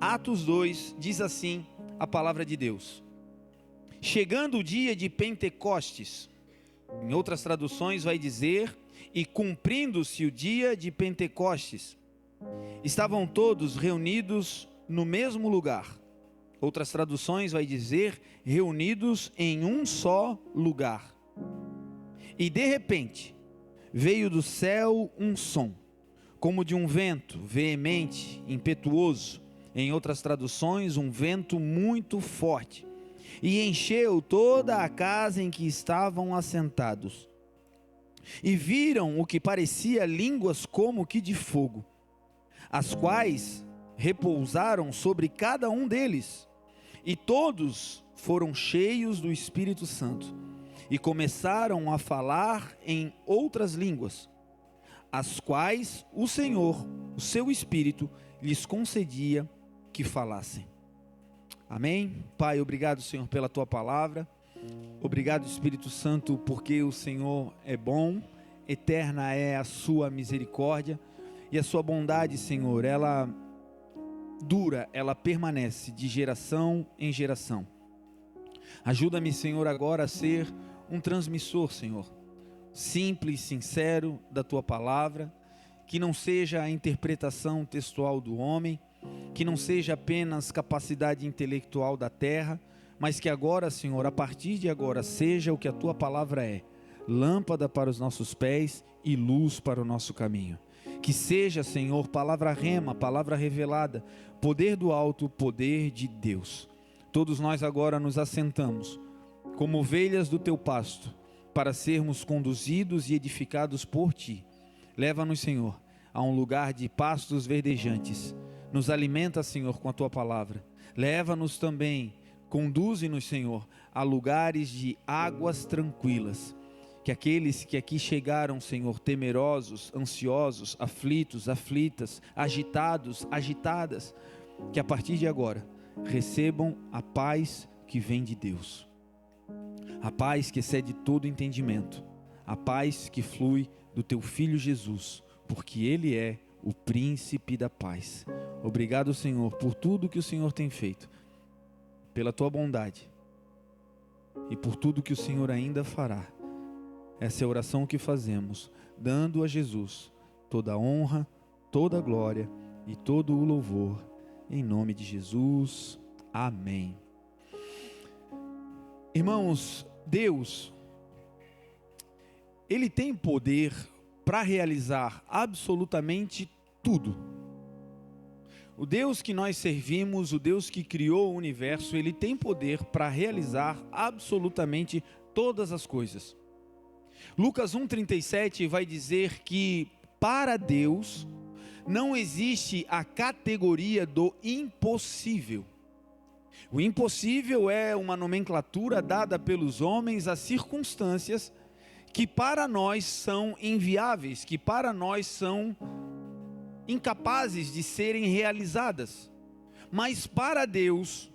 Atos 2, diz assim a palavra de Deus: chegando o dia de Pentecostes, em outras traduções vai dizer, e cumprindo-se o dia de Pentecostes, estavam todos reunidos no mesmo lugar. Outras traduções vai dizer, reunidos em um só lugar. E de repente, veio do céu um som, como de um vento veemente, impetuoso. Em outras traduções, um vento muito forte. E encheu toda a casa em que estavam assentados. E viram o que parecia línguas como que de fogo, as quais repousaram sobre cada um deles. E todos foram cheios do Espírito Santo, e começaram a falar em outras línguas, as quais o Senhor, o seu Espírito, lhes concedia que falassem. Amém? Pai, obrigado, Senhor, pela tua palavra. Obrigado, Espírito Santo, porque o Senhor é bom, eterna é a sua misericórdia, e a sua bondade, Senhor, ela dura, ela permanece de geração em geração. Ajuda-me, Senhor, agora a ser um transmissor, Senhor, simples, sincero da tua palavra, que não seja a interpretação textual do homem, que não seja apenas capacidade intelectual da terra, mas que agora, Senhor, a partir de agora, seja o que a tua palavra é: lâmpada para os nossos pés e luz para o nosso caminho. Que seja, Senhor, palavra rema, palavra revelada, poder do alto, poder de Deus. Todos nós agora nos assentamos, como ovelhas do teu pasto, para sermos conduzidos e edificados por ti. Leva-nos, Senhor, a um lugar de pastos verdejantes. Nos alimenta, Senhor, com a tua palavra. Leva-nos também, conduze-nos, Senhor, a lugares de águas tranquilas. Que aqueles que aqui chegaram, Senhor, temerosos, ansiosos, aflitos, aflitas, agitados, agitadas, que a partir de agora recebam a paz que vem de Deus. A paz que excede todo entendimento. A paz que flui do teu Filho Jesus, porque Ele é o príncipe da paz. Obrigado, Senhor, por tudo que o Senhor tem feito, pela tua bondade e por tudo que o Senhor ainda fará. Essa é a oração que fazemos, dando a Jesus toda a honra, toda a glória e todo o louvor, em nome de Jesus. Amém. Irmãos, Deus, Ele tem poder para realizar absolutamente tudo. O Deus que nós servimos, o Deus que criou o universo, Ele tem poder para realizar absolutamente todas as coisas. Lucas 1,37 vai dizer que para Deus não existe a categoria do impossível. O impossível é uma nomenclatura dada pelos homens a circunstâncias que para nós são inviáveis, que para nós são incapazes de serem realizadas. Mas para Deus,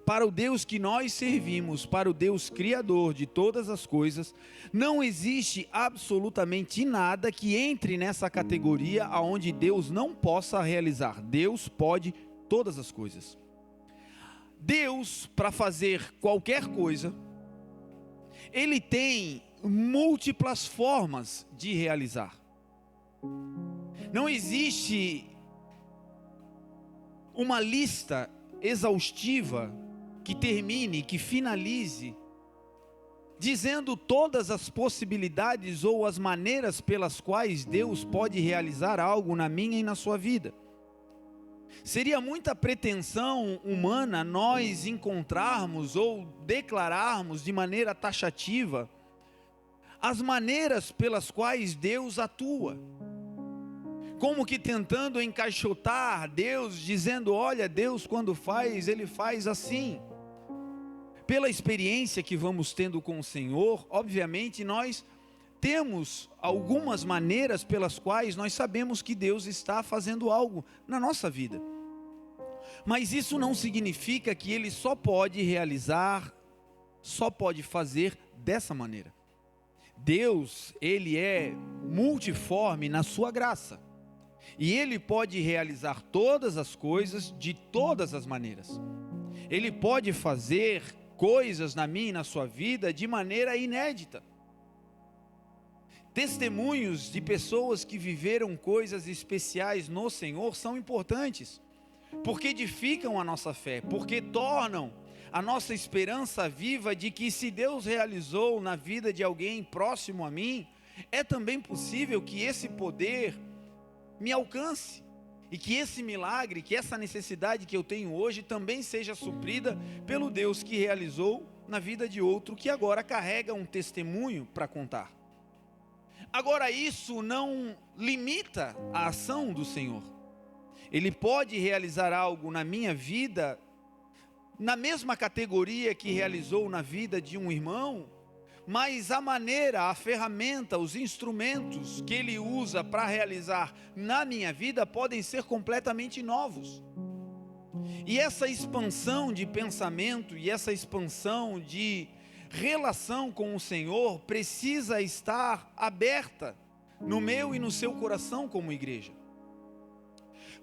para o Deus que nós servimos, para o Deus criador de todas as coisas, não existe absolutamente nada que entre nessa categoria aonde Deus não possa realizar. Deus pode todas as coisas. Deus, para fazer qualquer coisa, Ele tem múltiplas formas de realizar. Não existe uma lista exaustiva que termine, que finalize, dizendo todas as possibilidades ou as maneiras pelas quais Deus pode realizar algo na minha e na sua vida. Seria muita pretensão humana nós encontrarmos ou declararmos de maneira taxativa as maneiras pelas quais Deus atua, como que tentando encaixotar Deus, dizendo: olha, Deus quando faz, Ele faz assim. Pela experiência que vamos tendo com o Senhor, obviamente nós temos algumas maneiras pelas quais nós sabemos que Deus está fazendo algo na nossa vida. Mas isso não significa que Ele só pode realizar, só pode fazer dessa maneira. Deus, Ele é multiforme na sua graça. E Ele pode realizar todas as coisas de todas as maneiras. Ele pode fazer coisas na minha e na sua vida de maneira inédita. Testemunhos de pessoas que viveram coisas especiais no Senhor são importantes, porque edificam a nossa fé, porque tornam a nossa esperança viva de que se Deus realizou na vida de alguém próximo a mim, é também possível que esse poder me alcance, e que esse milagre, que essa necessidade que eu tenho hoje também seja suprida pelo Deus que realizou na vida de outro, que agora carrega um testemunho para contar. Agora, isso não limita a ação do Senhor. Ele pode realizar algo na minha vida, na mesma categoria que realizou na vida de um irmão, mas a maneira, a ferramenta, os instrumentos que Ele usa para realizar na minha vida podem ser completamente novos. E essa expansão de pensamento e essa expansão de relação com o Senhor precisa estar aberta no meu e no seu coração como igreja.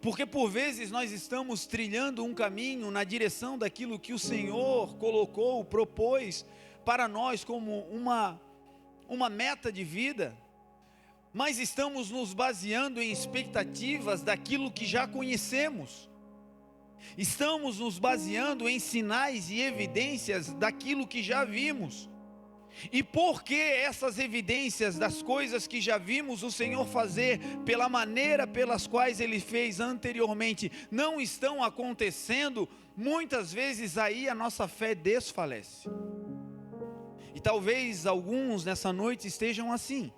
Porque por vezes nós estamos trilhando um caminho na direção daquilo que o Senhor colocou, propôs para nós como uma meta de vida, mas estamos nos baseando em expectativas daquilo que já conhecemos. Estamos nos baseando em sinais e evidências daquilo que já vimos. E por que essas evidências das coisas que já vimos o Senhor fazer, pela maneira pelas quais Ele fez anteriormente, não estão acontecendo, muitas vezes aí a nossa fé desfalece. E talvez alguns nessa noite estejam assim,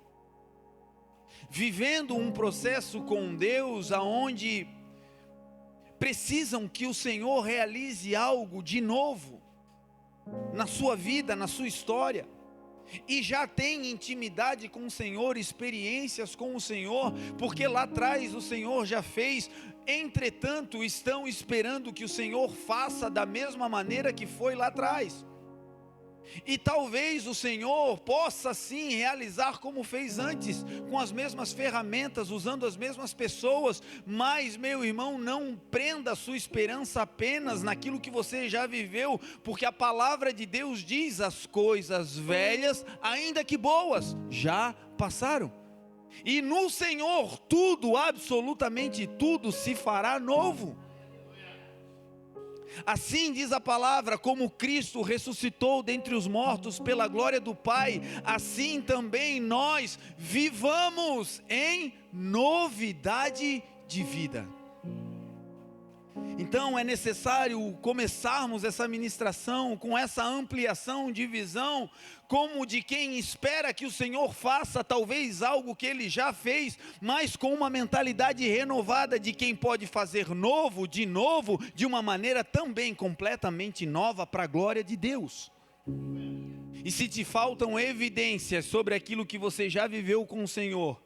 vivendo um processo com Deus aonde precisam que o Senhor realize algo de novo na sua vida, na sua história, e já tem intimidade com o Senhor, experiências com o Senhor, porque lá atrás o Senhor já fez. Entretanto, estão esperando que o Senhor faça da mesma maneira que foi lá atrás. E talvez o Senhor possa sim realizar como fez antes, com as mesmas ferramentas, usando as mesmas pessoas, mas meu irmão, não prenda a sua esperança apenas naquilo que você já viveu, porque a palavra de Deus diz: as coisas velhas, ainda que boas, já passaram, e no Senhor tudo, absolutamente tudo se fará novo. Assim diz a palavra: como Cristo ressuscitou dentre os mortos pela glória do Pai, assim também nós vivamos em novidade de vida. Então é necessário começarmos essa ministração com essa ampliação de visão, como de quem espera que o Senhor faça talvez algo que Ele já fez, mas com uma mentalidade renovada de quem pode fazer novo, de uma maneira também completamente nova para a glória de Deus. E se te faltam evidências sobre aquilo que você já viveu com o Senhor,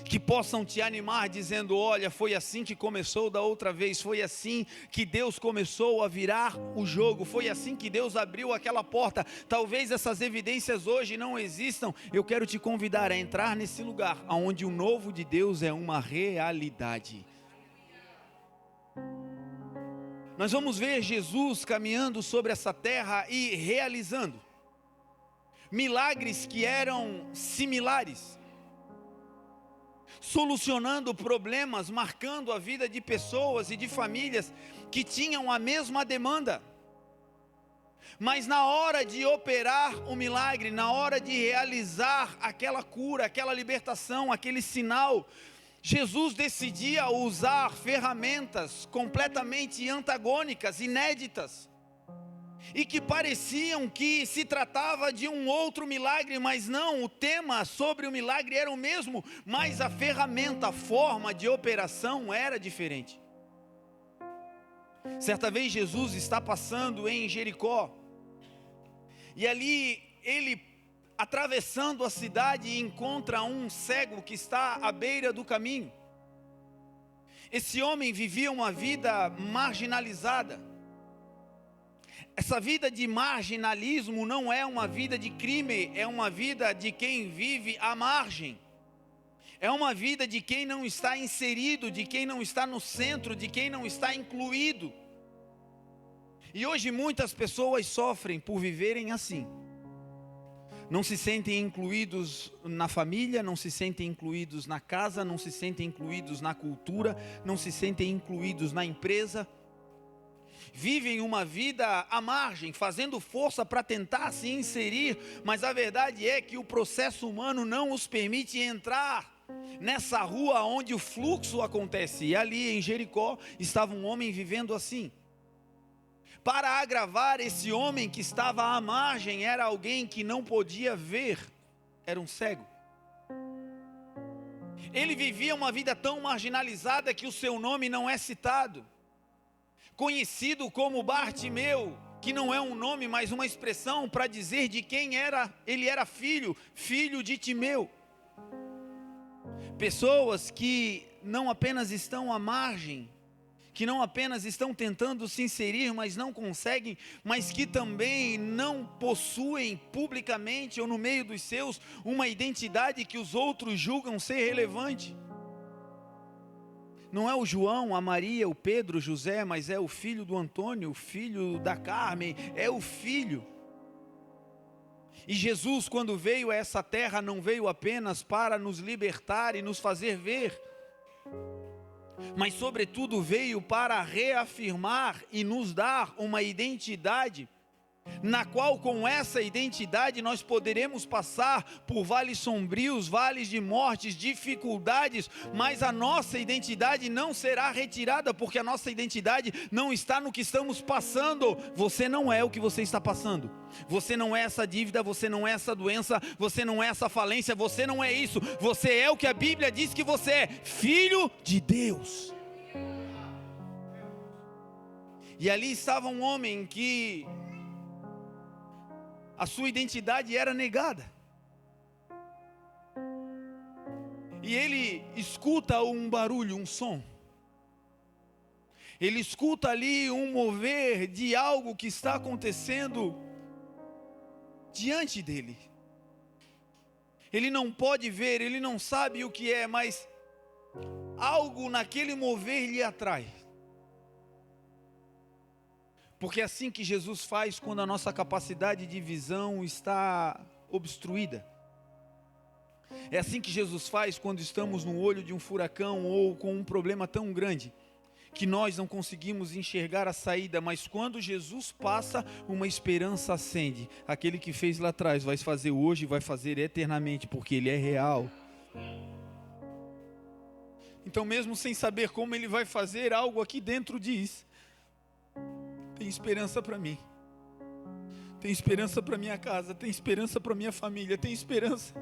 que possam te animar dizendo: olha, foi assim que começou da outra vez, foi assim que Deus começou a virar o jogo, foi assim que Deus abriu aquela porta. Talvez essas evidências hoje não existam. Eu quero te convidar a entrar nesse lugar onde o novo de Deus é uma realidade. Nós vamos ver Jesus caminhando sobre essa terra e realizando milagres que eram similares, solucionando problemas, marcando a vida de pessoas e de famílias que tinham a mesma demanda. Mas na hora de operar o milagre, na hora de realizar aquela cura, aquela libertação, aquele sinal, Jesus decidia usar ferramentas completamente antagônicas, inéditas, e que pareciam que se tratava de um outro milagre, mas não, o tema sobre o milagre era o mesmo, mas a ferramenta, a forma de operação era diferente. Certa vez Jesus está passando em Jericó, e ali ele, atravessando a cidade, encontra um cego que está à beira do caminho. Esse homem vivia uma vida marginalizada. Essa vida de marginalismo não é uma vida de crime, é uma vida de quem vive à margem. É uma vida de quem não está inserido, de quem não está no centro, de quem não está incluído. E hoje muitas pessoas sofrem por viverem assim. Não se sentem incluídos na família, não se sentem incluídos na casa, não se sentem incluídos na cultura, não se sentem incluídos na empresa. Vivem uma vida à margem, fazendo força para tentar se inserir, mas a verdade é que o processo humano não os permite entrar nessa rua onde o fluxo acontece. E ali em Jericó estava um homem vivendo assim. Para agravar, esse homem que estava à margem era alguém que não podia ver, era um cego. Ele vivia uma vida tão marginalizada que o seu nome não é citado. Conhecido como Bartimeu, que não é um nome, mas uma expressão para dizer de quem era, ele era filho de Timeu. Pessoas que não apenas estão à margem, que não apenas estão tentando se inserir, mas não conseguem, mas que também não possuem publicamente ou no meio dos seus uma identidade que os outros julgam ser relevante. Não é o João, a Maria, o Pedro, o José, mas é o filho do Antônio, o filho da Carmen, é o filho. E Jesus, quando veio a essa terra, não veio apenas para nos libertar e nos fazer ver, mas sobretudo veio para reafirmar e nos dar uma identidade, na qual com essa identidade nós poderemos passar por vales sombrios, vales de mortes, dificuldades, mas a nossa identidade não será retirada, porque a nossa identidade não está no que estamos passando. Você não é o que você está passando, você não é essa dívida, você não é essa doença, você não é essa falência, você não é isso, você é o que a Bíblia diz que você é, filho de Deus. E ali estava um homem que a sua identidade era negada. E ele escuta um barulho, um som. Ele escuta ali um mover de algo que está acontecendo diante dele. Ele não pode ver, ele não sabe o que é, mas algo naquele mover lhe atrai. Porque é assim que Jesus faz quando a nossa capacidade de visão está obstruída. É assim que Jesus faz quando estamos no olho de um furacão ou com um problema tão grande que nós não conseguimos enxergar a saída, mas quando Jesus passa, uma esperança acende. Aquele que fez lá atrás vai fazer hoje, vai fazer eternamente, porque Ele é real. Então, mesmo sem saber como Ele vai fazer, algo aqui dentro diz: tem esperança para mim, tem esperança para minha casa, tem esperança para minha família, tem esperança.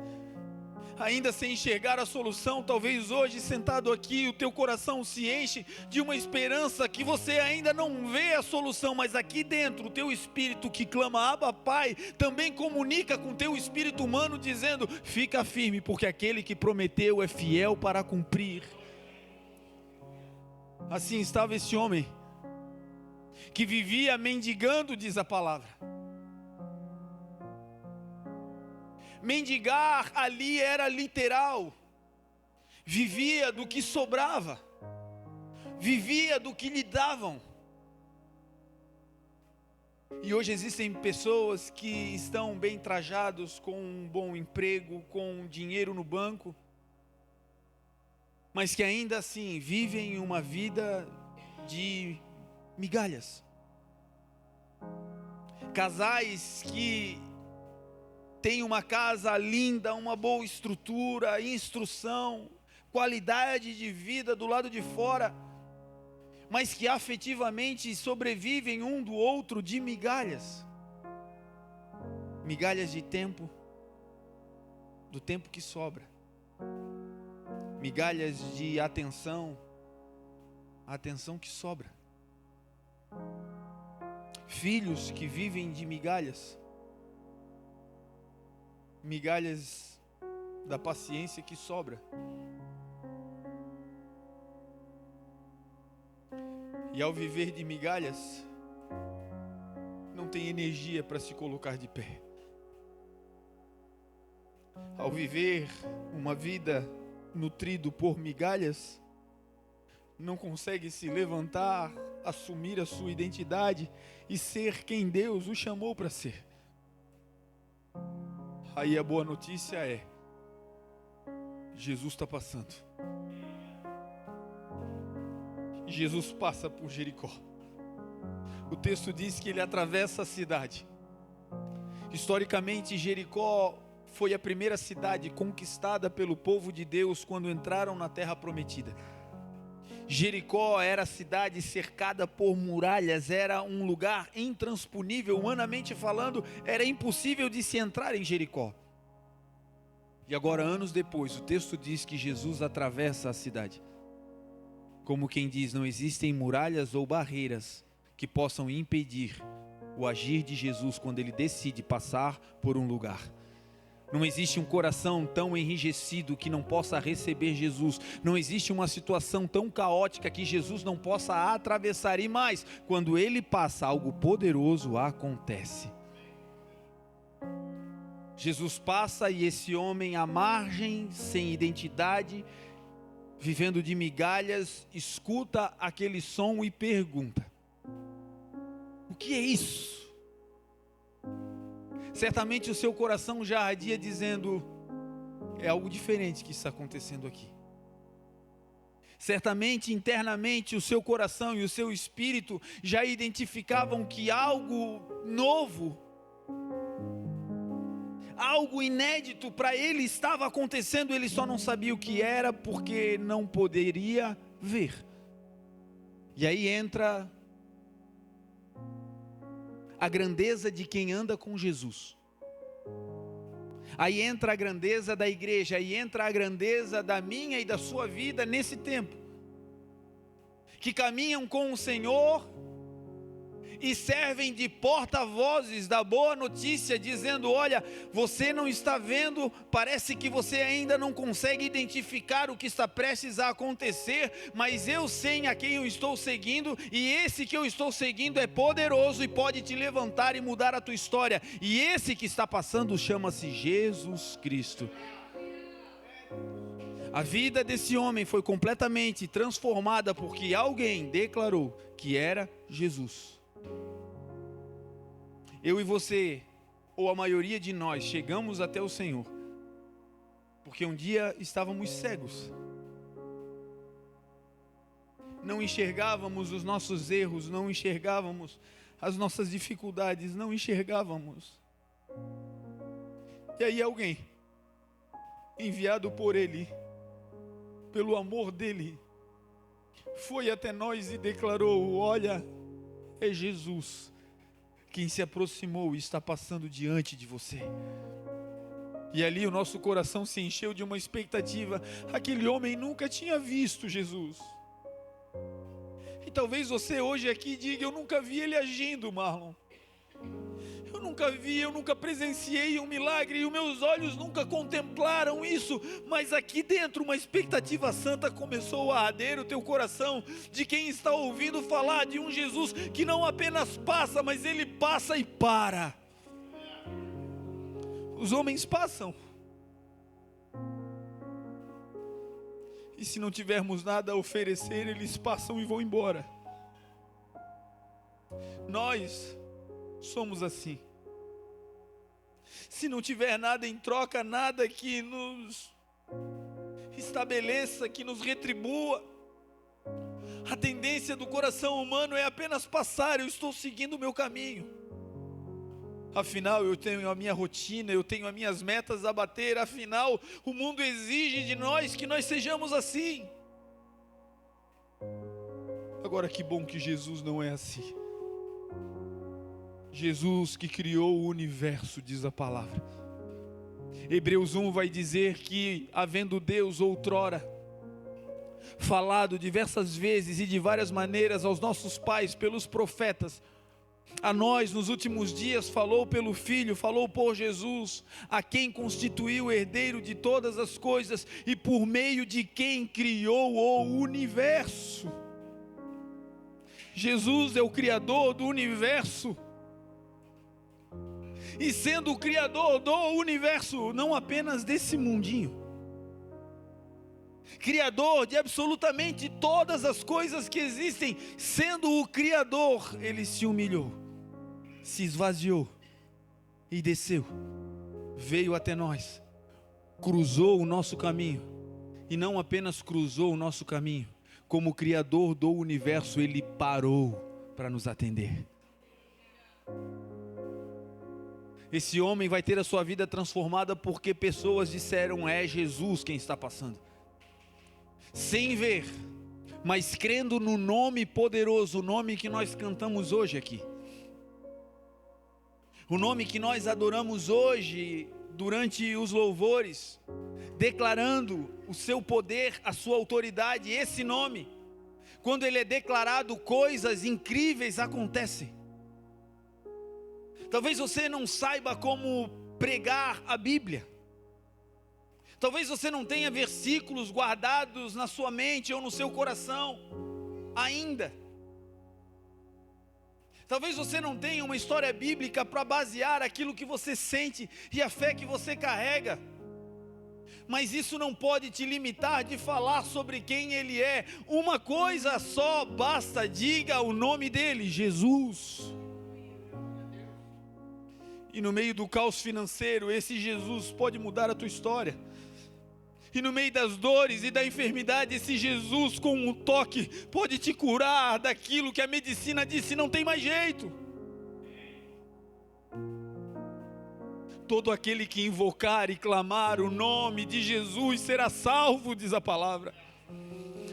Ainda sem enxergar a solução, talvez hoje sentado aqui o teu coração se enche de uma esperança que você ainda não vê a solução, mas aqui dentro o teu espírito que clama Abba Pai também comunica com o teu espírito humano dizendo: fica firme, porque aquele que prometeu é fiel para cumprir. Assim estava esse homem que vivia mendigando, diz a palavra. Mendigar ali era literal. Vivia do que sobrava, vivia do que lhe davam. E hoje existem pessoas que estão bem trajados, com um bom emprego, com dinheiro no banco, mas que ainda assim vivem uma vida de migalhas. Casais que têm uma casa linda, uma boa estrutura, instrução, qualidade de vida do lado de fora, mas que afetivamente sobrevivem um do outro de migalhas. Migalhas de tempo, do tempo que sobra. Migalhas de atenção, a atenção que sobra. Filhos que vivem de migalhas. Migalhas da paciência que sobra. E ao viver de migalhas, não tem energia para se colocar de pé. Ao viver uma vida nutrido por migalhas, não consegue se levantar, assumir a sua identidade e ser quem Deus o chamou para ser. Aí a boa notícia é: Jesus está passando. Jesus passa por Jericó. O texto diz que ele atravessa a cidade. Historicamente, Jericó foi a primeira cidade conquistada pelo povo de Deus quando entraram na terra prometida. Jericó era a cidade cercada por muralhas, era um lugar intransponível, humanamente falando, era impossível de se entrar em Jericó. E agora, anos depois, o texto diz que Jesus atravessa a cidade. Como quem diz, não existem muralhas ou barreiras que possam impedir o agir de Jesus quando ele decide passar por um lugar. Não existe um coração tão enrijecido que não possa receber Jesus. Não existe uma situação tão caótica que Jesus não possa atravessar. E mais, quando ele passa, algo poderoso acontece. Jesus passa e esse homem à margem, sem identidade, vivendo de migalhas, escuta aquele som e pergunta: o que é isso? Certamente o seu coração já ardia dizendo: é algo diferente que está acontecendo aqui. Certamente internamente o seu coração e o seu espírito já identificavam que algo novo, algo inédito para ele estava acontecendo. Ele só não sabia o que era porque não poderia ver. E aí entra a grandeza de quem anda com Jesus. Aí entra a grandeza da igreja, aí entra a grandeza da minha e da sua vida nesse tempo, que caminham com o Senhor e servem de porta-vozes da boa notícia, dizendo: olha, você não está vendo, parece que você ainda não consegue identificar o que está prestes a acontecer, mas eu sei a quem eu estou seguindo, e esse que eu estou seguindo é poderoso e pode te levantar e mudar a tua história, e esse que está passando chama-se Jesus Cristo. A vida desse homem foi completamente transformada porque alguém declarou que era Jesus. Eu e você, ou a maioria de nós, chegamos até o Senhor porque um dia estávamos cegos, não enxergávamos os nossos erros, não enxergávamos as nossas dificuldades, não enxergávamos. E aí alguém, enviado por Ele, pelo amor dEle, foi até nós e declarou: olha, é Jesus quem se aproximou e está passando diante de você. E ali o nosso coração se encheu de uma expectativa. Aquele homem nunca tinha visto Jesus. E talvez você hoje aqui diga: eu nunca vi ele agindo, Marlon. Eu nunca vi, eu nunca presenciei um milagre, e os meus olhos nunca contemplaram isso, mas aqui dentro uma expectativa santa começou a arder o teu coração, de quem está ouvindo falar de um Jesus que não apenas passa, mas ele passa e para. Os homens passam, e se não tivermos nada a oferecer, eles passam e vão embora. Nós somos assim. Se não tiver nada em troca, nada que nos estabeleça, que nos retribua, a tendência do coração humano é apenas passar. Eu estou seguindo o meu caminho, afinal eu tenho a minha rotina, eu tenho as minhas metas a bater, afinal o mundo exige de nós que nós sejamos assim. Agora, que bom que Jesus não é assim. Jesus que criou o universo, diz a palavra. Hebreus 1 vai dizer que, havendo Deus outrora falado diversas vezes e de várias maneiras aos nossos pais pelos profetas, a nós nos últimos dias falou pelo Filho, falou por Jesus, a quem constituiu o herdeiro de todas as coisas e por meio de quem criou o universo. Jesus é o Criador do universo. E sendo o Criador do universo, não apenas desse mundinho, Criador de absolutamente todas as coisas que existem. Sendo o Criador, Ele se humilhou, se esvaziou e desceu, veio até nós, cruzou o nosso caminho, e não apenas cruzou o nosso caminho, como Criador do universo, Ele parou para nos atender. Esse homem vai ter a sua vida transformada porque pessoas disseram: é Jesus quem está passando. Sem ver, mas crendo no nome poderoso, o nome que nós cantamos hoje aqui, o nome que nós adoramos hoje durante os louvores, declarando o seu poder, a sua autoridade. Esse nome, quando ele é declarado, coisas incríveis acontecem. Talvez você não saiba como pregar a Bíblia. Talvez você não tenha versículos guardados na sua mente ou no seu coração ainda. Talvez você não tenha uma história bíblica para basear aquilo que você sente e a fé que você carrega. Mas isso não pode te limitar de falar sobre quem Ele é. Uma coisa só basta: diga o nome dEle, Jesus. E no meio do caos financeiro, esse Jesus pode mudar a tua história. E no meio das dores e da enfermidade, esse Jesus com um toque pode te curar daquilo que a medicina disse não tem mais jeito. Todo aquele que invocar e clamar o nome de Jesus será salvo, diz a palavra.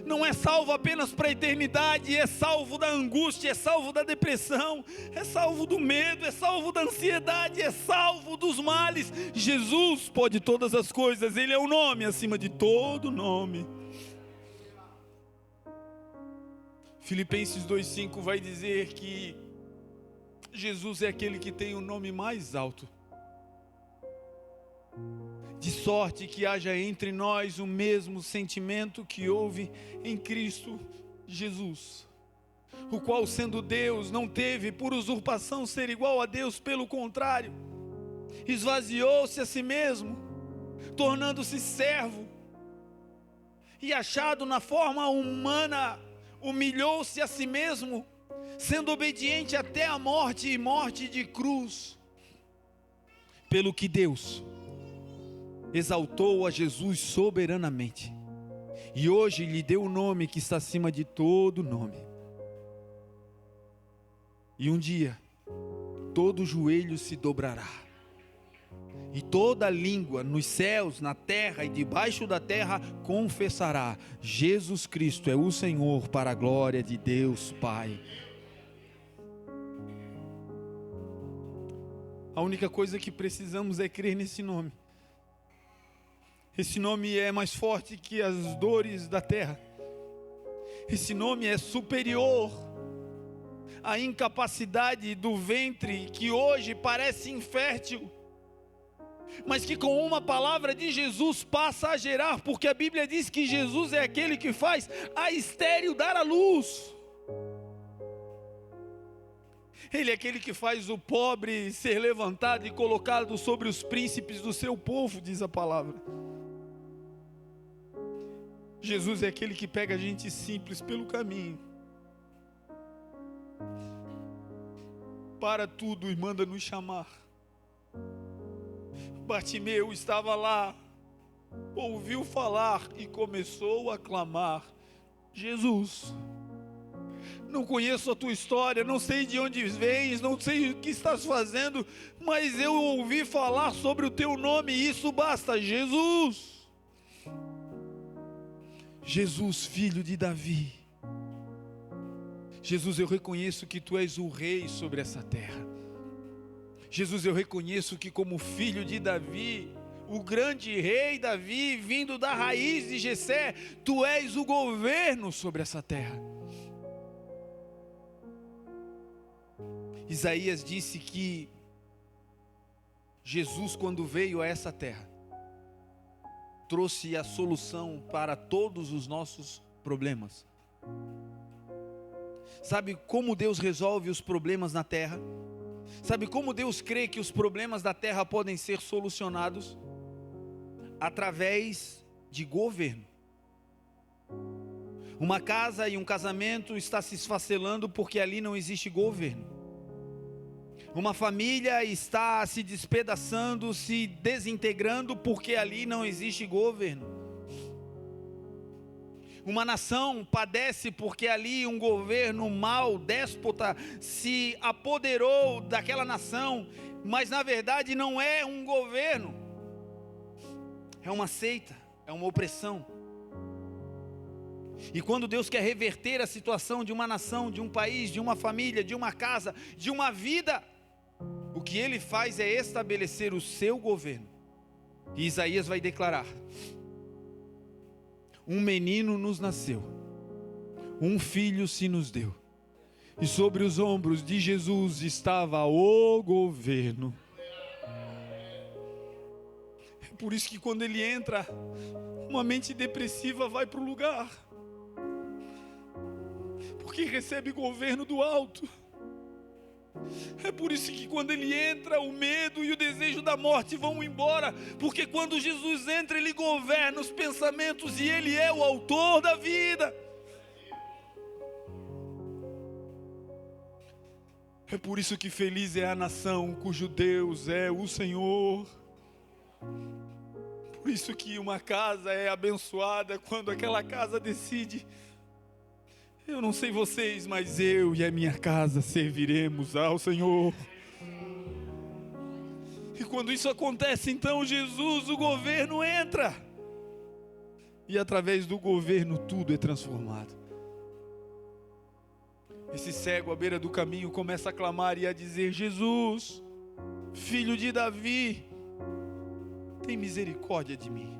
Não é salvo apenas para a eternidade, é salvo da angústia, é salvo da depressão, é salvo do medo, é salvo da ansiedade, é salvo dos males. Jesus pode todas as coisas, Ele é o nome acima de todo nome. Filipenses 2,5 vai dizer que Jesus é aquele que tem o nome mais alto. De sorte que haja entre nós o mesmo sentimento que houve em Cristo Jesus, o qual, sendo Deus, não teve por usurpação ser igual a Deus, pelo contrário, esvaziou-se a si mesmo, tornando-se servo, e achado na forma humana, humilhou-se a si mesmo, sendo obediente até a morte, e morte de cruz. Pelo que Deus exaltou a Jesus soberanamente, e hoje lhe deu o nome que está acima de todo nome. E um dia, todo joelho se dobrará, e toda língua nos céus, na terra e debaixo da terra confessará: Jesus Cristo é o Senhor, para a glória de Deus Pai. A única coisa que precisamos é crer nesse nome. Esse nome é mais forte que as dores da terra. Esse nome é superior à incapacidade do ventre que hoje parece infértil, mas que com uma palavra de Jesus passa a gerar, porque a Bíblia diz que Jesus é aquele que faz a estéril dar à luz. Ele é aquele que faz o pobre ser levantado e colocado sobre os príncipes do seu povo, diz a palavra. Jesus é aquele que pega a gente simples pelo caminho, para tudo e manda nos chamar. Bartimeu estava lá, ouviu falar e começou a clamar: Jesus. Não conheço a tua história, não sei de onde vens, não sei o que estás fazendo, mas eu ouvi falar sobre o teu nome e isso basta. Jesus. Jesus, filho de Davi. Jesus, eu reconheço que tu és o rei sobre essa terra. Jesus, eu reconheço que como filho de Davi, o grande rei Davi, vindo da raiz de Jessé, tu és o governo sobre essa terra. Isaías disse que Jesus, quando veio a essa terra, trouxe a solução para todos os nossos problemas. Sabe como Deus resolve os problemas na terra? Sabe como Deus crê que os problemas da terra podem ser solucionados? Através de governo. Uma casa e um casamento está se esfacelando porque ali não existe governo. Uma família está se despedaçando, se desintegrando porque ali não existe governo. Uma nação padece porque ali um governo mau, déspota, se apoderou daquela nação, mas na verdade não é um governo, é uma seita, é uma opressão. E quando Deus quer reverter a situação de uma nação, de um país, de uma família, de uma casa, de uma vida, o que Ele faz é estabelecer o seu governo. E Isaías vai declarar: um menino nos nasceu, um filho se nos deu, e sobre os ombros de Jesus estava o governo. É por isso que quando Ele entra, uma mente depressiva vai para o lugar, porque recebe governo do alto. É por isso que quando Ele entra, o medo e o desejo da morte vão embora, porque quando Jesus entra, Ele governa os pensamentos e Ele é o autor da vida. É por isso que feliz é a nação cujo Deus é o Senhor. Por isso que uma casa é abençoada quando aquela casa decide: eu não sei vocês, mas eu e a minha casa serviremos ao Senhor. E quando isso acontece, então Jesus, o governo, entra. E através do governo tudo é transformado. Esse cego à beira do caminho começa a clamar e a dizer: Jesus, filho de Davi, tem misericórdia de mim.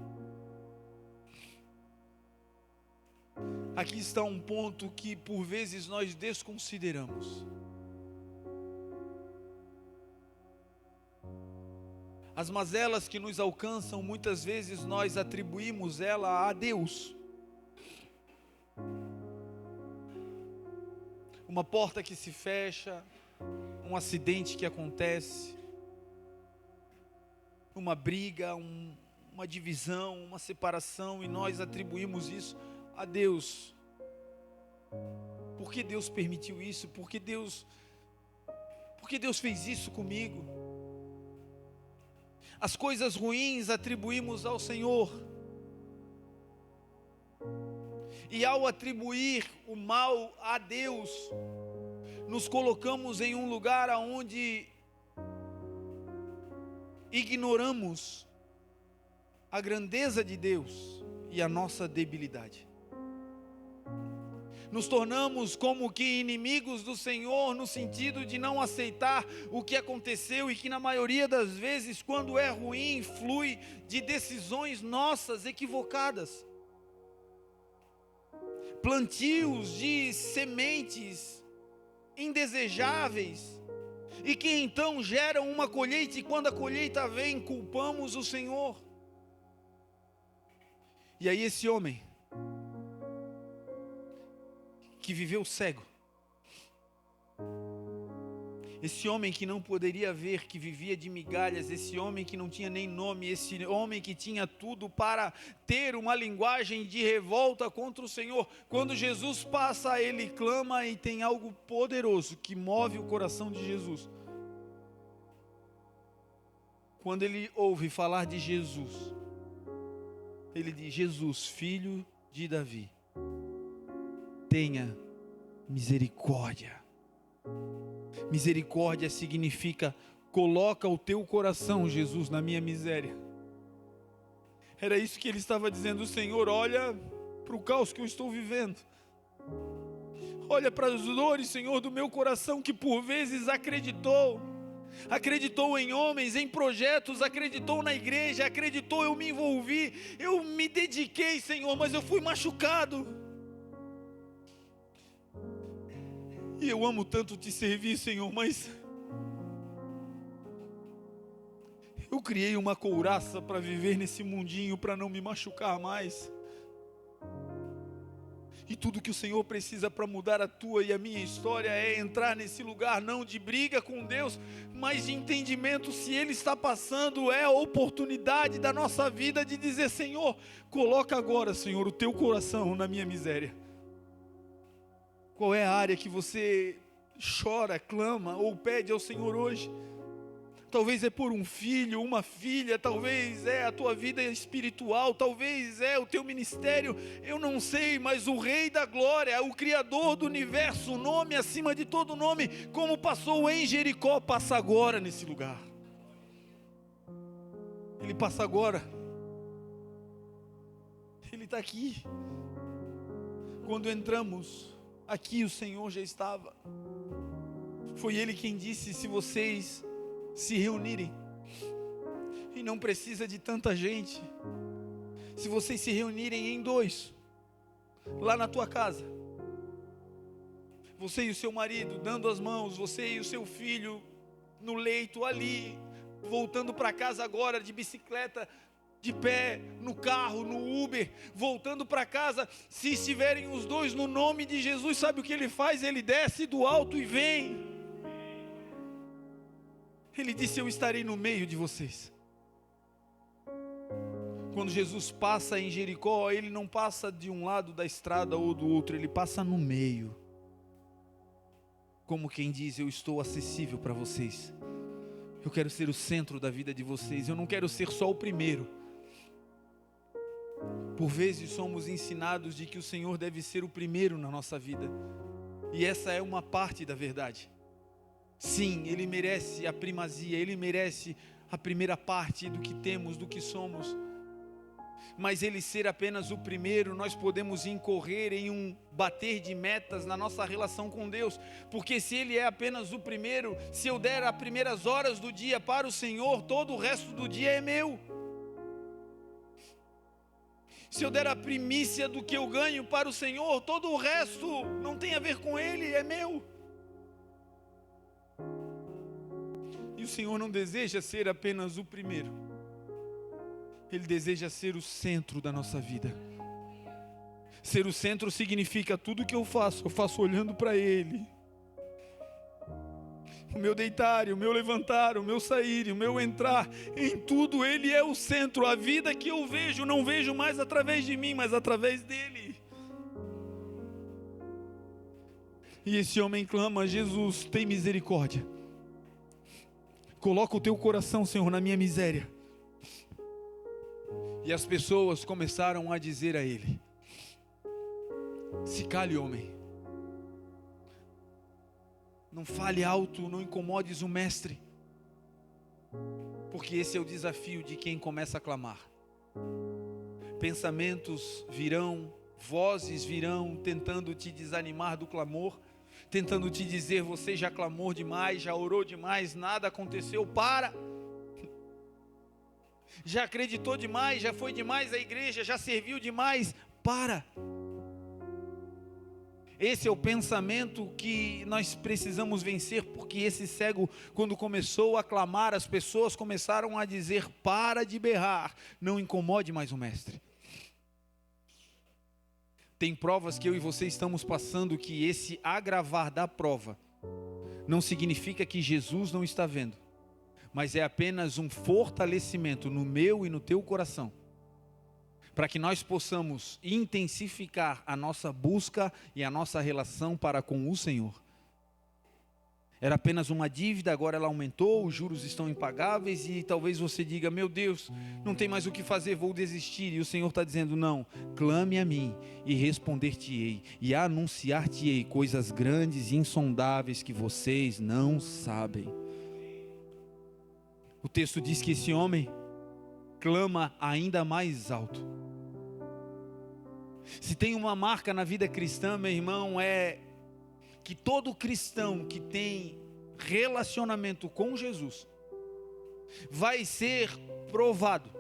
Aqui está um ponto que por vezes nós desconsideramos. As mazelas que nos alcançam, muitas vezes nós atribuímos ela a Deus. Uma porta que se fecha, um acidente que acontece, uma briga, uma divisão, uma separação, e nós atribuímos isso a Deus. Por que Deus permitiu isso? Por que Deus fez isso comigo? As coisas ruins atribuímos ao Senhor. E ao atribuir o mal a Deus, nos colocamos em um lugar onde ignoramos a grandeza de Deus e a nossa debilidade. Nos tornamos como que inimigos do Senhor, no sentido de não aceitar o que aconteceu e que na maioria das vezes, quando é ruim, flui de decisões nossas equivocadas. Plantios de sementes indesejáveis e que então geram uma colheita, e quando a colheita vem, culpamos o Senhor. E aí esse homem que viveu cego, esse homem que não poderia ver, que vivia de migalhas, esse homem que não tinha nem nome, esse homem que tinha tudo para ter uma linguagem de revolta contra o Senhor, quando Jesus passa, ele clama, e tem algo poderoso que move o coração de Jesus. Quando ele ouve falar de Jesus, ele diz: Jesus, filho de Davi, tenha misericórdia. Misericórdia significa: coloca o teu coração, Jesus, na minha miséria. Era isso que ele estava dizendo: Senhor, olha para o caos que eu estou vivendo. Olha para as dores, Senhor, do meu coração, que por vezes acreditou em homens, em projetos, acreditou na igreja, acreditou, eu me envolvi, eu me dediquei, Senhor, mas eu fui machucado. E eu amo tanto te servir, Senhor, mas eu criei uma couraça para viver nesse mundinho, para não me machucar mais. E tudo que o Senhor precisa para mudar a tua e a minha história é entrar nesse lugar não de briga com Deus, mas de entendimento se Ele está passando, é a oportunidade da nossa vida de dizer: Senhor, coloca agora, Senhor, o teu coração na minha miséria. Qual é a área que você chora, clama ou pede ao Senhor hoje? Talvez é por um filho, uma filha, talvez é a tua vida espiritual, talvez é o teu ministério, eu não sei, mas o Rei da Glória, o Criador do universo, o nome acima de todo nome, como passou em Jericó, passa agora nesse lugar. Ele passa agora. Ele está aqui. Quando entramos aqui, o Senhor já estava. Foi Ele quem disse: se vocês se reunirem, e não precisa de tanta gente, se vocês se reunirem em 2, lá na tua casa, você e o seu marido dando as mãos, você e o seu filho no leito ali, voltando para casa agora de bicicleta, de pé, no carro, no Uber, voltando para casa, se estiverem os 2 no nome de Jesus, sabe o que Ele faz? Ele desce do alto e vem. Ele disse: eu estarei no meio de vocês. Quando Jesus passa em Jericó, Ele não passa de um lado da estrada ou do outro, Ele passa no meio. Como quem diz: eu estou acessível para vocês. Eu quero ser o centro da vida de vocês. Eu não quero ser só o primeiro. Por vezes somos ensinados de que o Senhor deve ser o primeiro na nossa vida. E essa é uma parte da verdade. Sim, Ele merece a primazia, Ele merece a primeira parte do que temos, do que somos. Mas Ele ser apenas o primeiro, nós podemos incorrer em um bater de metas na nossa relação com Deus. Porque se Ele é apenas o primeiro, se eu der as primeiras horas do dia para o Senhor, todo o resto do dia é meu. Se eu der a primícia do que eu ganho para o Senhor, todo o resto não tem a ver com Ele, é meu. E o Senhor não deseja ser apenas o primeiro. Ele deseja ser o centro da nossa vida. Ser o centro significa tudo que eu faço olhando para Ele. O meu deitar, o meu levantar, o meu sair, o meu entrar, em tudo Ele é o centro. A vida que eu vejo, não vejo mais através de mim, mas através dEle. E esse homem clama: Jesus, tem misericórdia. Coloca o teu coração, Senhor, na minha miséria. E as pessoas começaram a dizer a ele: se cale, homem. Não fale alto, não incomodes o mestre. Porque esse é o desafio de quem começa a clamar. Pensamentos virão, vozes virão, tentando te desanimar do clamor, tentando te dizer: você já clamou demais, já orou demais, nada aconteceu, para. Já acreditou demais, já foi demais à igreja, já serviu demais, para. Esse é o pensamento que nós precisamos vencer, porque esse cego, quando começou a clamar, as pessoas começaram a dizer: para de berrar, não incomode mais o mestre. Tem provas que eu e você estamos passando, que esse agravar da prova não significa que Jesus não está vendo, mas é apenas um fortalecimento no meu e no teu coração, para que nós possamos intensificar a nossa busca e a nossa relação para com o Senhor. Era apenas uma dívida, agora ela aumentou, os juros estão impagáveis e talvez você diga: meu Deus, não tem mais o que fazer, vou desistir. E o Senhor está dizendo: não, clame a mim e responder-te-ei e anunciar-te-ei coisas grandes e insondáveis que vocês não sabem. O texto diz que esse homem clama ainda mais alto. Se tem uma marca na vida cristã, meu irmão, é que todo cristão que tem relacionamento com Jesus vai ser provado,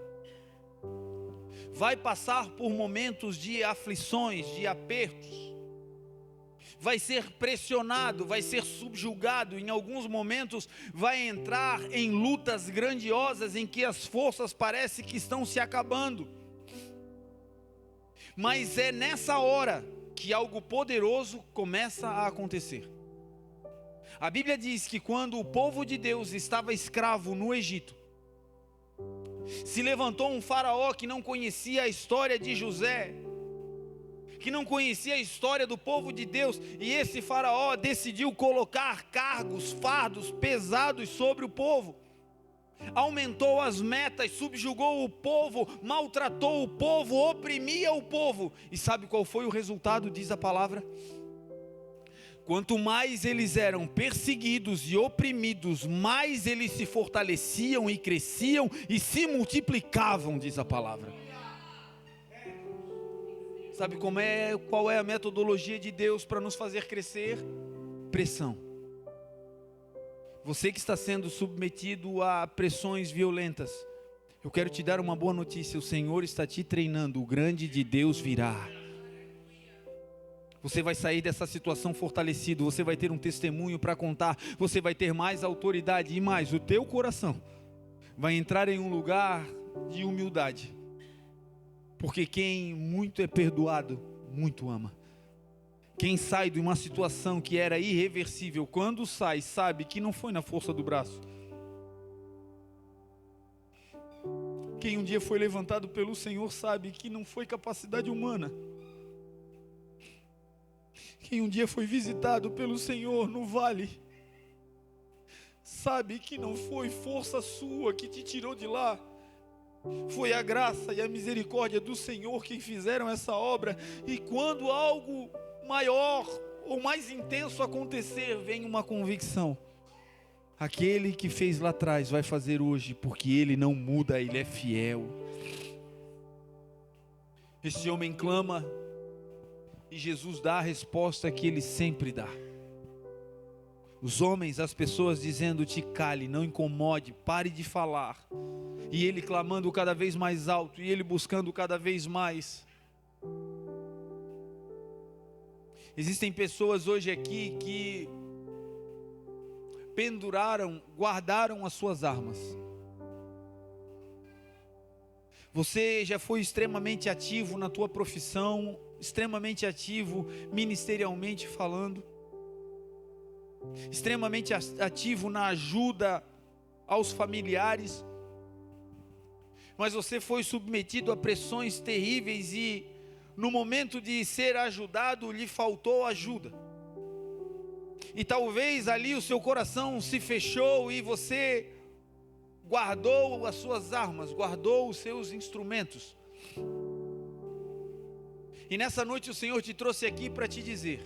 vai passar por momentos de aflições, de apertos, vai ser pressionado, vai ser subjugado, em alguns momentos vai entrar em lutas grandiosas em que as forças parecem que estão se acabando. Mas é nessa hora que algo poderoso começa a acontecer. A Bíblia diz que quando o povo de Deus estava escravo no Egito, se levantou um faraó que não conhecia a história de José, que não conhecia a história do povo de Deus, e esse faraó decidiu colocar cargos, fardos pesados sobre o povo. Aumentou as metas, subjugou o povo, maltratou o povo, oprimia o povo. E sabe qual foi o resultado, diz a palavra? Quanto mais eles eram perseguidos e oprimidos, mais eles se fortaleciam e cresciam e se multiplicavam, diz a palavra. Sabe qual é a metodologia de Deus para nos fazer crescer? Pressão. Você que está sendo submetido a pressões violentas, eu quero te dar uma boa notícia: o Senhor está te treinando, o grande de Deus virá. Você vai sair dessa situação fortalecido, você vai ter um testemunho para contar, você vai ter mais autoridade e mais, o teu coração vai entrar em um lugar de humildade, porque quem muito é perdoado, muito ama. Quem sai de uma situação que era irreversível, quando sai, sabe que não foi na força do braço. Quem um dia foi levantado pelo Senhor sabe que não foi capacidade humana. Quem um dia foi visitado pelo Senhor no vale, sabe que não foi força sua que te tirou de lá. Foi a graça e a misericórdia do Senhor que fizeram essa obra. E quando algo maior ou mais intenso acontecer, vem uma convicção: aquele que fez lá atrás vai fazer hoje, porque Ele não muda, Ele é fiel. Este homem clama e Jesus dá a resposta que Ele sempre dá. Os homens, as pessoas dizendo: te cale, não incomode, pare de falar. E Ele clamando cada vez mais alto, e Ele buscando cada vez mais. Existem pessoas hoje aqui que penduraram, guardaram as suas armas. Você já foi extremamente ativo na tua profissão, extremamente ativo ministerialmente falando, extremamente ativo na ajuda aos familiares, mas você foi submetido a pressões terríveis e no momento de ser ajudado lhe faltou ajuda. E talvez ali o seu coração se fechou e você guardou as suas armas, guardou os seus instrumentos. E nessa noite o Senhor te trouxe aqui para te dizer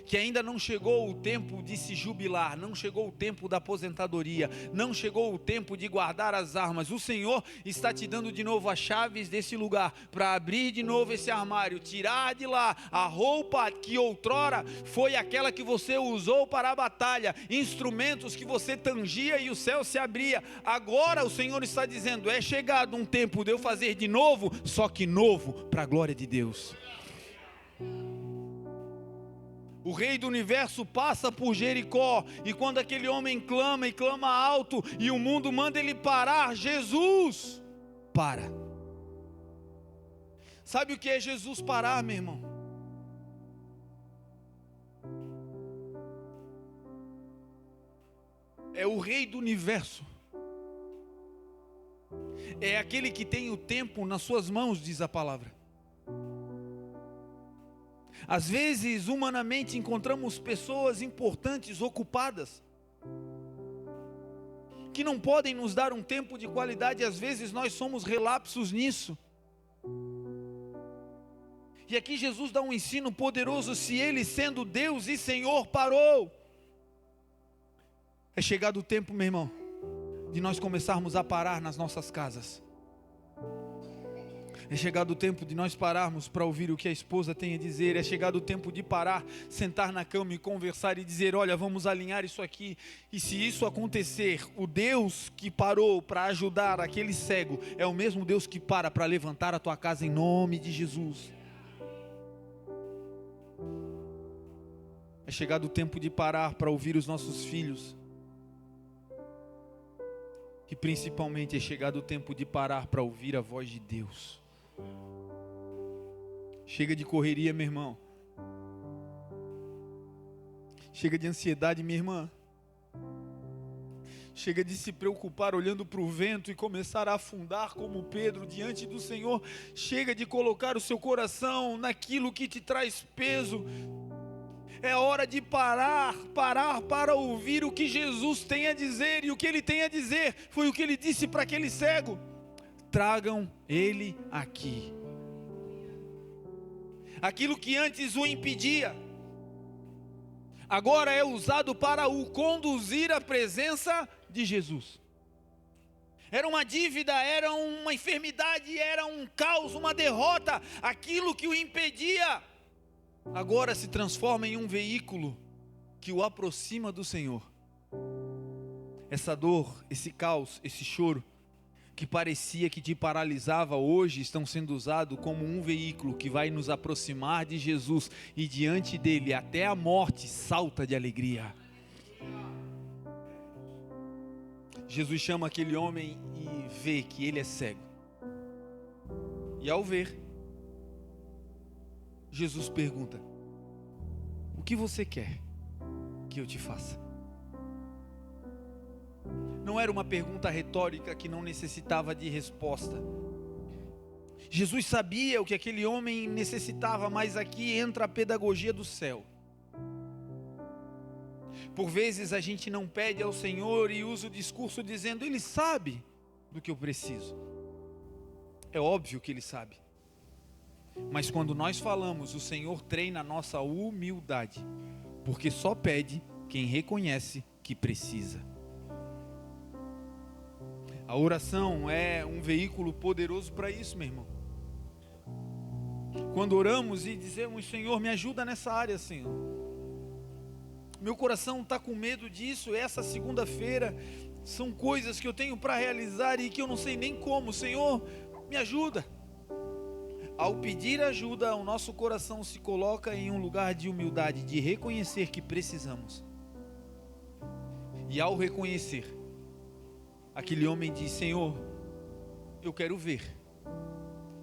que ainda não chegou o tempo de se jubilar, não chegou o tempo da aposentadoria, não chegou o tempo de guardar as armas. O Senhor está te dando de novo as chaves desse lugar, para abrir de novo esse armário, tirar de lá a roupa que outrora foi aquela que você usou para a batalha, instrumentos que você tangia e o céu se abria. Agora o Senhor está dizendo: é chegado um tempo de eu fazer de novo, só que novo para a glória de Deus. O rei do universo passa por Jericó, e quando aquele homem clama e clama alto, e o mundo manda ele parar, Jesus para. Sabe o que é Jesus parar, meu irmão? É o rei do universo. É aquele que tem o tempo nas suas mãos, diz a palavra. Às vezes, humanamente, encontramos pessoas importantes, ocupadas, que não podem nos dar um tempo de qualidade. Às vezes nós somos relapsos nisso. E aqui Jesus dá um ensino poderoso: se Ele, sendo Deus e Senhor, parou. É chegado o tempo, meu irmão, de nós começarmos a parar nas nossas casas. É chegado o tempo de nós pararmos para ouvir o que a esposa tem a dizer. É chegado o tempo de parar, sentar na cama e conversar e dizer: olha, vamos alinhar isso aqui. E se isso acontecer, o Deus que parou para ajudar aquele cego é o mesmo Deus que para levantar a tua casa em nome de Jesus. É chegado o tempo de parar para ouvir os nossos filhos. E principalmente é chegado o tempo de parar para ouvir a voz de Deus. Chega de correria, meu irmão. Chega de ansiedade, minha irmã. Chega de se preocupar olhando para o vento e começar a afundar como Pedro diante do Senhor. Chega de colocar o seu coração naquilo que te traz peso. É hora de parar para ouvir o que Jesus tem a dizer. E o que Ele tem a dizer foi o que Ele disse para aquele cego: tragam ele aqui. Aquilo que antes o impedia, agora é usado para o conduzir à presença de Jesus. Era uma dívida, era uma enfermidade, era um caos, uma derrota. Aquilo que o impedia, agora se transforma em um veículo que o aproxima do Senhor. Essa dor, esse caos, esse choro, que parecia que te paralisava, hoje estão sendo usados como um veículo que vai nos aproximar de Jesus, e diante dele até a morte salta de alegria. Jesus chama aquele homem e vê que ele é cego. E ao ver, Jesus pergunta: o que você quer que eu te faça? Não era uma pergunta retórica que não necessitava de resposta. Jesus sabia o que aquele homem necessitava, mas aqui entra a pedagogia do céu. Por vezes a gente não pede ao Senhor e usa o discurso dizendo: Ele sabe do que eu preciso. É óbvio que Ele sabe. Mas quando nós falamos, o Senhor treina a nossa humildade, porque só pede quem reconhece que precisa. A oração é um veículo poderoso para isso, meu irmão. Quando oramos e dizemos: Senhor, me ajuda nessa área, Senhor. Meu coração está com medo disso. Essa segunda-feira são coisas que eu tenho para realizar e que eu não sei nem como. Senhor, me ajuda. Ao pedir ajuda, o nosso coração se coloca em um lugar de humildade, de reconhecer que precisamos. E ao reconhecer, aquele homem diz: Senhor, eu quero ver.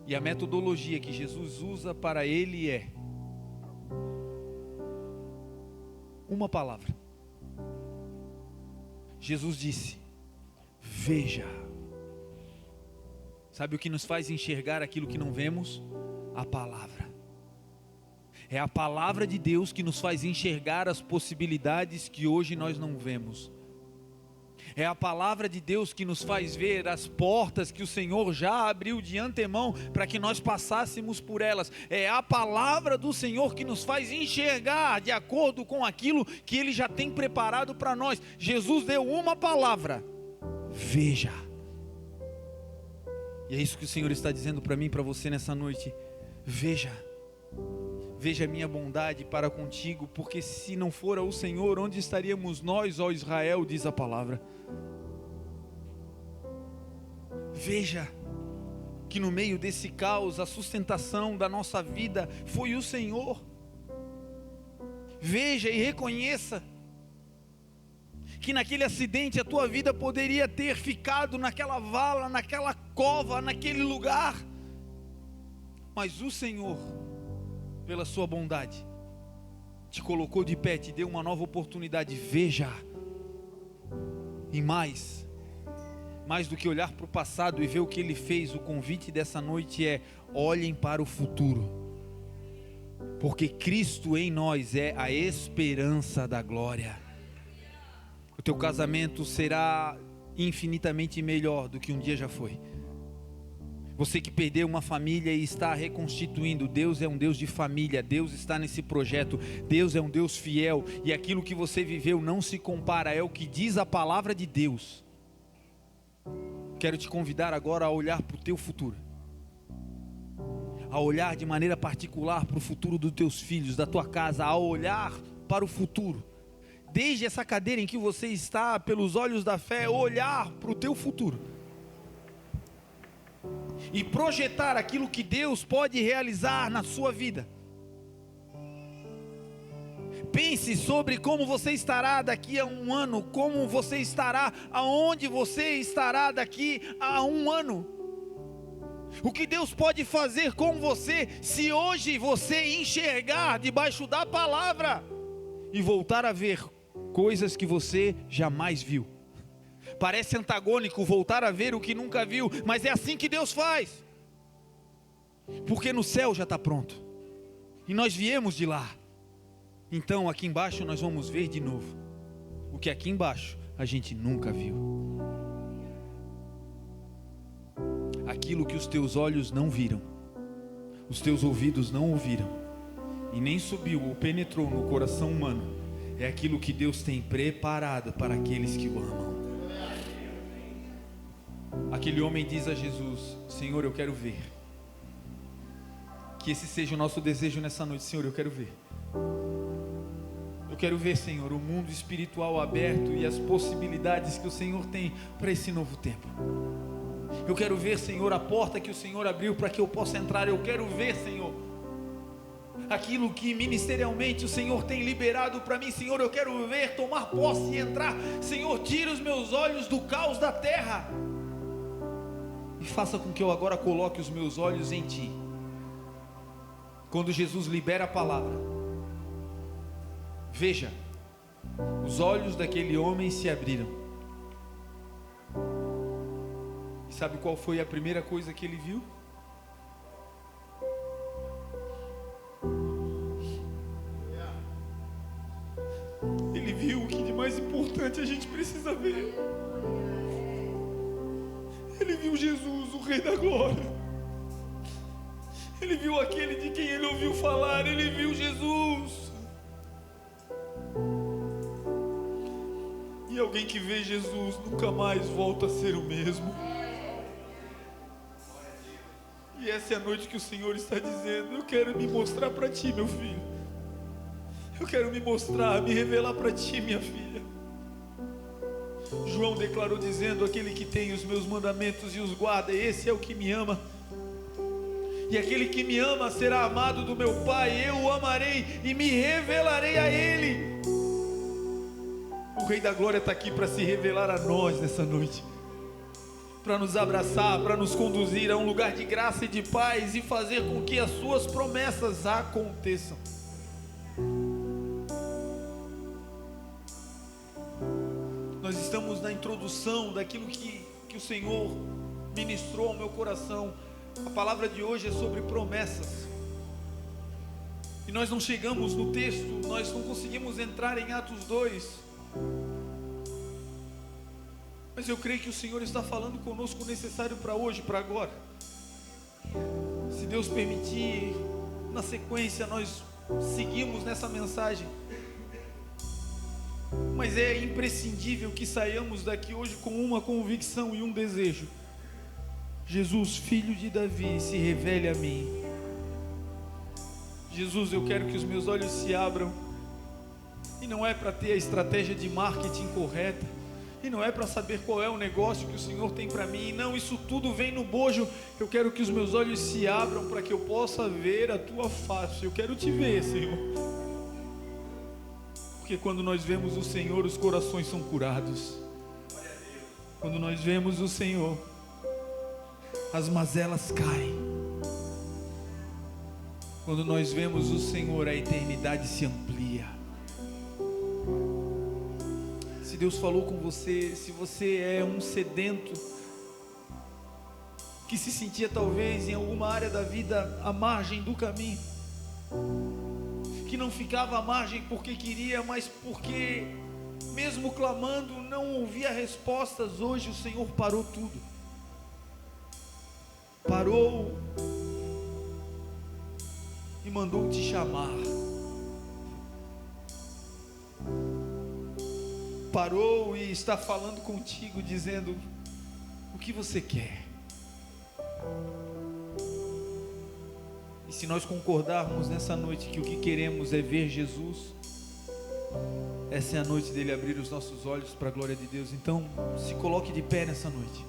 E a metodologia que Jesus usa para ele é uma palavra. Jesus disse: veja. Sabe o que nos faz enxergar aquilo que não vemos? A palavra. É a palavra de Deus que nos faz enxergar as possibilidades que hoje nós não vemos. É a palavra de Deus que nos faz ver as portas que o Senhor já abriu de antemão para que nós passássemos por elas. É a palavra do Senhor que nos faz enxergar de acordo com aquilo que Ele já tem preparado para nós. Jesus deu uma palavra: veja. E é isso que o Senhor está dizendo para mim e para você nessa noite: veja. Veja a minha bondade para contigo, porque se não fora o Senhor, onde estaríamos nós, ó Israel, diz a palavra. Veja que no meio desse caos, a sustentação da nossa vida foi o Senhor. Veja e reconheça que naquele acidente a tua vida poderia ter ficado naquela vala, naquela cova, naquele lugar, mas o Senhor, pela sua bondade, te colocou de pé, te deu uma nova oportunidade. Veja. E mais do que olhar para o passado e ver o que Ele fez, o convite dessa noite é: olhem para o futuro, porque Cristo em nós é a esperança da glória. O teu casamento será infinitamente melhor do que um dia já foi. Você que perdeu uma família e está reconstituindo, Deus é um Deus de família, Deus está nesse projeto, Deus é um Deus fiel, e aquilo que você viveu não se compara, é o que diz a palavra de Deus. Quero te convidar agora a olhar para o teu futuro, a olhar de maneira particular para o futuro dos teus filhos, da tua casa, a olhar para o futuro, desde essa cadeira em que você está, pelos olhos da fé, olhar para o teu futuro e projetar aquilo que Deus pode realizar na sua vida. Pense sobre como você estará daqui a um ano, como você estará, aonde você estará daqui a um ano. O que Deus pode fazer com você, se hoje você enxergar debaixo da palavra e voltar a ver coisas que você jamais viu. Parece antagônico voltar a ver o que nunca viu, mas é assim que Deus faz. Porque no céu já está pronto, e nós viemos de lá. Então aqui embaixo nós vamos ver de novo o que aqui embaixo a gente nunca viu. Aquilo que os teus olhos não viram, os teus ouvidos não ouviram, e nem subiu ou penetrou no coração humano, é aquilo que Deus tem preparado para aqueles que o amam. Aquele homem diz a Jesus: Senhor, eu quero ver. Que esse seja o nosso desejo nessa noite. Senhor, eu quero ver. Eu quero ver, Senhor, o mundo espiritual aberto e as possibilidades que o Senhor tem para esse novo tempo. Eu quero ver, Senhor, a porta que o Senhor abriu para que eu possa entrar. Eu quero ver, Senhor, aquilo que ministerialmente o Senhor tem liberado para mim. Senhor, eu quero ver, tomar posse e entrar. Senhor, tira os meus olhos do caos da terra e faça com que eu agora coloque os meus olhos em Ti. Quando Jesus libera a palavra, veja, os olhos daquele homem se abriram. E sabe qual foi a primeira coisa que ele viu? Ele viu o que de mais importante a gente precisa ver. Ele viu Jesus, o Rei da Glória. Ele viu aquele de quem ele ouviu falar. Ele viu Jesus. E alguém que vê Jesus nunca mais volta a ser o mesmo. E essa é a noite que o Senhor está dizendo: eu quero me mostrar para ti, meu filho. Eu quero me mostrar, me revelar para ti, minha filha. João declarou dizendo: aquele que tem os meus mandamentos e os guarda, esse é o que me ama. E aquele que me ama será amado do meu Pai. Eu o amarei e me revelarei a Ele. O Rei da Glória está aqui para se revelar a nós nessa noite, para nos abraçar, para nos conduzir a um lugar de graça e de paz e fazer com que as suas promessas aconteçam. Nós estamos na introdução daquilo que o Senhor ministrou ao meu coração. A palavra de hoje é sobre promessas. E nós não chegamos no texto, nós não conseguimos entrar em Atos 2. Mas eu creio que o Senhor está falando conosco o necessário para hoje, para agora. Se Deus permitir, na sequência nós seguimos nessa mensagem. Mas é imprescindível que saiamos daqui hoje com uma convicção e um desejo: Jesus, filho de Davi, se revele a mim. Jesus, eu quero que os meus olhos se abram. E não é para ter a estratégia de marketing correta, e não é para saber qual é o negócio que o Senhor tem para mim. Não, isso tudo vem no bojo. Eu quero que os meus olhos se abram para que eu possa ver a Tua face. Eu quero Te ver, Senhor. Porque quando nós vemos o Senhor, os corações são curados. Quando nós vemos o Senhor, as mazelas caem. Quando nós vemos o Senhor, a eternidade se amplia. Se Deus falou com você, se você é um sedento, que se sentia talvez em alguma área da vida à margem do caminho, que não ficava à margem porque queria, mas porque mesmo clamando não ouvia respostas, hoje o Senhor parou tudo. Parou e mandou te chamar. Parou e está falando contigo, dizendo: o que você quer? E se nós concordarmos nessa noite que o que queremos é ver Jesus, essa é a noite dele abrir os nossos olhos para a glória de Deus. Então se coloque de pé nessa noite.